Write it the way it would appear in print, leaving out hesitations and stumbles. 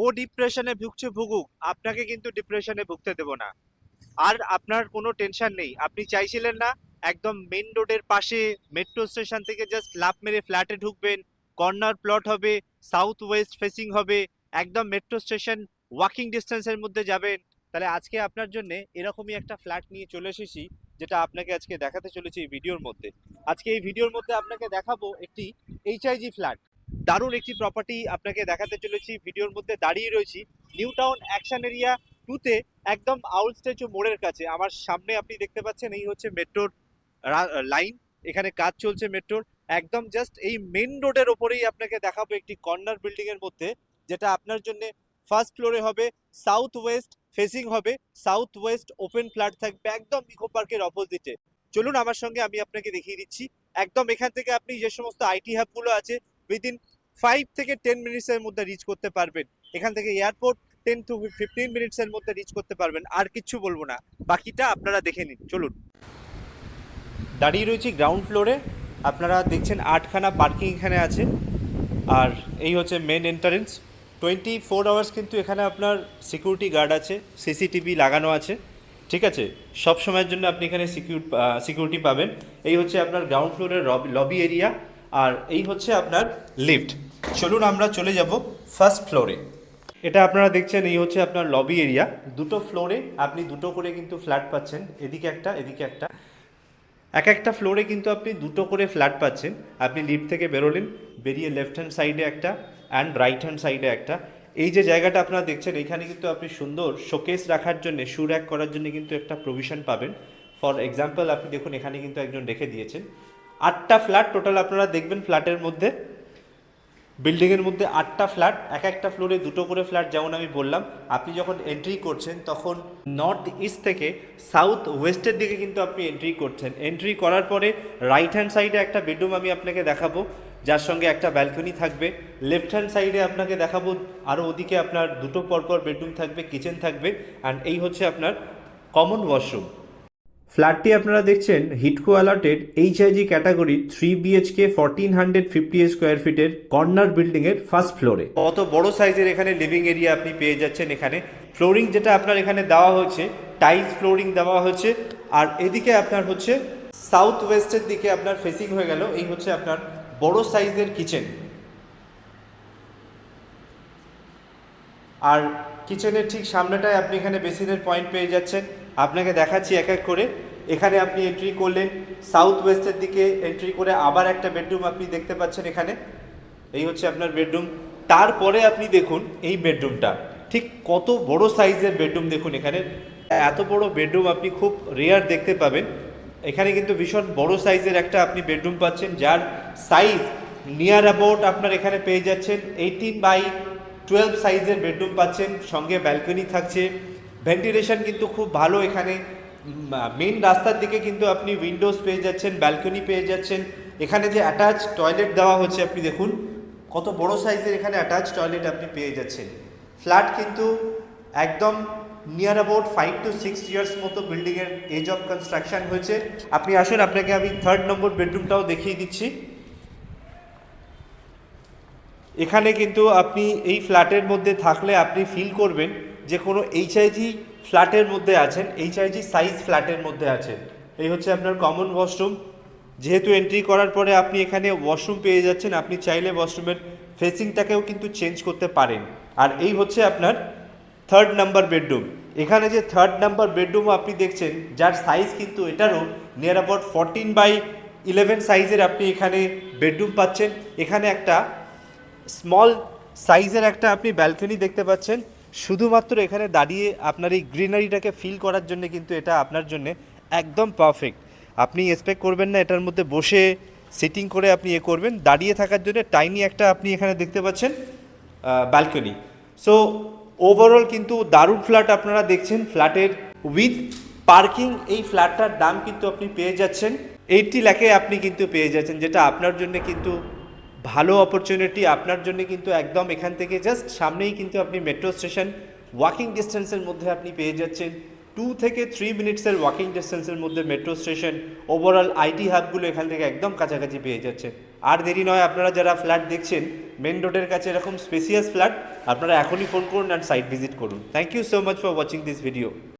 ও ডিপ্রেশনে ভুগুক, আপনাকে কিন্তু ডিপ্রেশনে ভুগতে দেব না। আর আপনার কোনো টেনশন নেই, আপনি চাইছিলেন না একদম মেন রোডের পাশে মেট্রো স্টেশন থেকে জাস্ট লাফ মেরে ফ্ল্যাটে ঢুকবেন, কর্নার প্লট হবে, সাউথ ওয়েস্ট ফেসিং হবে, একদম মেট্রো স্টেশন ওয়াকিং ডিস্টেন্সের মধ্যে যাবেন। তাহলে আজকে আপনার জন্য এরকমই একটা ফ্ল্যাট নিয়ে চলে এসেছি, যেটা আপনাকে আজকে দেখাতে চলেছি এই ভিডিওর মধ্যে। আজকে এই ভিডিওর মধ্যে আপনাকে দেখাবো একটি এইচআইজি ফ্ল্যাট, দারুণ একটি প্রপার্টি আপনাকে দেখাতে চলেছি। ভিডিওর মধ্যে দাঁড়িয়ে রয়েছি নিউ টাউন অ্যাকশন এরিয়া 2-তে, একদম আউল স্ট্যাচু মোড়ের কাছে। আমার সামনে আপনি দেখতে পাচ্ছেন এই হচ্ছে মেট্রোর লাইন, এখানে কাজ চলছে মেট্রোর। একদম জাস্ট এই মেন রোডের ওপরেই আপনাকে দেখাবো একটি কর্নার বিল্ডিং এর মধ্যে, যেটা আপনার জন্য ফার্স্ট ফ্লোরে হবে, সাউথ ওয়েস্ট ফেসিং হবে, সাউথ ওয়েস্ট ওপেন ফ্ল্যাট থাকবে একদম ইকো পার্কের অপোজিটে। চলুন আমার সঙ্গে, আমি আপনাকে দেখিয়ে দিচ্ছি। একদম এখান থেকে আপনি যে সমস্ত আইটি হাবগুলো আছে উইদিন 5 থেকে 10 মিনিটসের মধ্যে রিচ করতে পারবেন। এখান থেকে এয়ারপোর্ট 10 to 15 মিনিটসের মধ্যে রিচ করতে পারবেন। আর কিচ্ছু বলবো না, বাকিটা আপনারা দেখে নিন। চলুন। দাঁড়িয়ে রয়েছি গ্রাউন্ড ফ্লোরে, আপনারা দেখছেন 8খানা পার্কিং এখানে আছে। আর এই হচ্ছে মেন এন্ট্রান্স। 24 আওয়ার্স কিন্তু এখানে আপনার সিকিউরিটি গার্ড আছে, সিসিটিভি লাগানো আছে, ঠিক আছে। সব সময়ের জন্য আপনি এখানে সিকিউরিটি পাবেন। এই হচ্ছে আপনার গ্রাউন্ড ফ্লোরের লবি এরিয়া, আর এই হচ্ছে আপনার লিফট। চলুন আমরা চলে যাব ফার্স্ট ফ্লোরে। এটা আপনারা দেখছেন, এই হচ্ছে আপনার লবি এরিয়া। দুটো ফ্লোরে আপনি দুটো করে কিন্তু ফ্ল্যাট পাচ্ছেন, এদিকে একটা এদিকে একটা। এক একটা ফ্লোরে কিন্তু আপনি দুটো করে ফ্ল্যাট পাচ্ছেন। আপনি লিফট থেকে বেরোলেন, বেরিয়ে লেফট হ্যান্ড সাইডে একটা অ্যান্ড রাইট হ্যান্ড সাইডে একটা। এই যে জায়গাটা আপনারা দেখছেন, এখানে কিন্তু আপনি সুন্দর শোকেস রাখার জন্য, শু র্যাক করার জন্য কিন্তু একটা প্রভিশন পাবেন। ফর এক্সাম্পল আপনি দেখুন, এখানে কিন্তু একজন রেখে দিয়েছেন। 8টা ফ্ল্যাট টোটাল আপনারা দেখবেন ফ্ল্যাটের মধ্যে। বিল্ডিংয়ের মধ্যে 8টা ফ্ল্যাট, এক একটা ফ্লোরে দুটো করে ফ্ল্যাট। যেমন আমি বললাম, আপনি যখন এন্ট্রি করছেন তখন নর্থ ইস্ট থেকে সাউথ ওয়েস্টের দিকে কিন্তু আপনি এন্ট্রি করছেন। এন্ট্রি করার পরে রাইট হ্যান্ড সাইডে একটা বেডরুম আমি আপনাকে দেখাবো, যার সঙ্গে একটা ব্যালকনি থাকবে। লেফট হ্যান্ড সাইডে আপনাকে দেখাবো আরও ওদিকে আপনার দুটো পরপর বেডরুম থাকবে, কিচেন থাকবে, অ্যান্ড এই হচ্ছে আপনার কমন ওয়াশরুম। ফ্ল্যাটটি আপনারা দেখছেন হিটকো allotted HIG category 3 BHK 1450 square ফিটের কর্নার বিল্ডিংয়ের ফার্স্ট ফ্লোরে। কত বড় সাইজের এখানে লিভিং এরিয়া আপনি পেয়ে যাচ্ছেন। এখানে ফ্লোরিং যেটা আপনার এখানে দেওয়া হচ্ছে, টাইলস ফ্লোরিং দেওয়া হচ্ছে। আর এদিকে আপনার হচ্ছে সাউথ ওয়েস্টের দিকে আপনার ফেসিং হয়ে গেল, এই হচ্ছে আপনার বড় সাইজের কিচেন। আর কিচেনের ঠিক সামনেটায় আপনি এখানে বেসিনের পয়েন্ট পেয়ে যাচ্ছেন। আপনাকে দেখাচ্ছি এক এক করে। এখানে আপনি এন্ট্রি করলেন, সাউথ ওয়েস্টের দিকে এন্ট্রি করে আবার একটা বেডরুম আপনি দেখতে পাচ্ছেন এখানে। এই হচ্ছে আপনার বেডরুম। তারপরে আপনি দেখুন এই বেডরুমটা ঠিক কত বড় সাইজের বেডরুম। দেখুন এখানে এত বড় বেডরুম আপনি খুব রেয়ার দেখতে পাবেন। এখানে কিন্তু ভীষণ বড় সাইজের একটা আপনি বেডরুম পাচ্ছেন, যার সাইজ নিয়ার অ্যাবাউট আপনার এখানে পেয়ে যাচ্ছেন 18x12 সাইজের বেডরুম পাচ্ছেন, সঙ্গে ব্যালকনি থাকছে। ভেন্টিলেশন কিন্তু খুব ভালো এখানে। মেন রাস্তার দিকে কিন্তু আপনি উইন্ডোজ পেয়ে যাচ্ছেন, ব্যালকনি পেয়ে যাচ্ছেন। এখানে যে অ্যাটাচ টয়লেট দেওয়া হচ্ছে, আপনি দেখুন কত বড় সাইজের এখানে অ্যাটাচ টয়লেট আপনি পেয়ে যাচ্ছেন। ফ্ল্যাট কিন্তু একদম নিয়ার অ্যাবাউট 5 to 6 ইয়ার্স মতো বিল্ডিংয়ের এজ অফ কনস্ট্রাকশন হয়েছে। আপনি আসুন, আপনাকে আমি 3rd নম্বর বেডরুমটাও দেখিয়ে দিচ্ছি। এখানে কিন্তু আপনি এই ফ্ল্যাটের মধ্যে থাকলে আপনি ফিল করবেন যে কোনো এইচআইজি ফ্ল্যাটের মধ্যে আছেন, এইচআইজি সাইজ ফ্ল্যাটের মধ্যে আছেন। এই হচ্ছে আপনার কমন ওয়াশরুম। যেহেতু এন্ট্রি করার পরে আপনি এখানে ওয়াশরুম পেয়ে যাচ্ছেন, আপনি চাইলে ওয়াশরুমের ফেসিংটাকেও কিন্তু চেঞ্জ করতে পারেন। আর এই হচ্ছে আপনার 3rd নাম্বার বেডরুম। এখানে যে 3rd নাম্বার বেডরুমও আপনি দেখছেন, যার সাইজ কিন্তু এটারও নিয়ার অ্যাবাউট 14x11 সাইজের আপনি এখানে বেডরুম পাচ্ছেন। এখানে একটা স্মল সাইজের একটা আপনি ব্যালকনি দেখতে পাচ্ছেন। শুধুমাত্র এখানে দাঁড়িয়ে আপনার এই গ্রিনারিটাকে ফিল করার জন্য কিন্তু এটা আপনার জন্য একদম পারফেক্ট। আপনি এক্সপেক্ট করবেন না এটার মধ্যে বসে সিটিং করে আপনি করবেন, দাঁড়িয়ে থাকার জন্য টাইনি একটা আপনি এখানে দেখতে পাচ্ছেন ব্যালকনি। সো ওভারঅল কিন্তু দারুণ ফ্ল্যাট আপনারা দেখছেন। ফ্ল্যাটের উইথ পার্কিং এই ফ্ল্যাটটার দাম কিন্তু আপনি পেয়ে যাচ্ছেন 80 লাখে আপনি কিন্তু পেয়ে যাচ্ছেন, যেটা আপনার জন্য কিন্তু ভালো অপরচুনিটি। আপনার জন্য কিন্তু একদম এখান থেকে জাস্ট সামনেই কিন্তু আপনি মেট্রো স্টেশন ওয়াকিং ডিস্টেন্সের মধ্যে আপনি পেয়ে যাচ্ছেন। 2 থেকে 3 মিনিটসের ওয়াকিং ডিস্টেন্সের মধ্যে মেট্রো স্টেশন। ওভারঅল আইটি হাবগুলো এখান থেকে একদম কাছাকাছি পেয়ে যাচ্ছেন। আর দেরি নয়, আপনারা যারা ফ্ল্যাট দেখছেন মেন রোডের কাছে এরকম স্পেসিয়াস ফ্ল্যাট, আপনারা এখনই ফোন করুন অ্যান্ড সাইট ভিজিট করুন। Thank you so much for watching this video.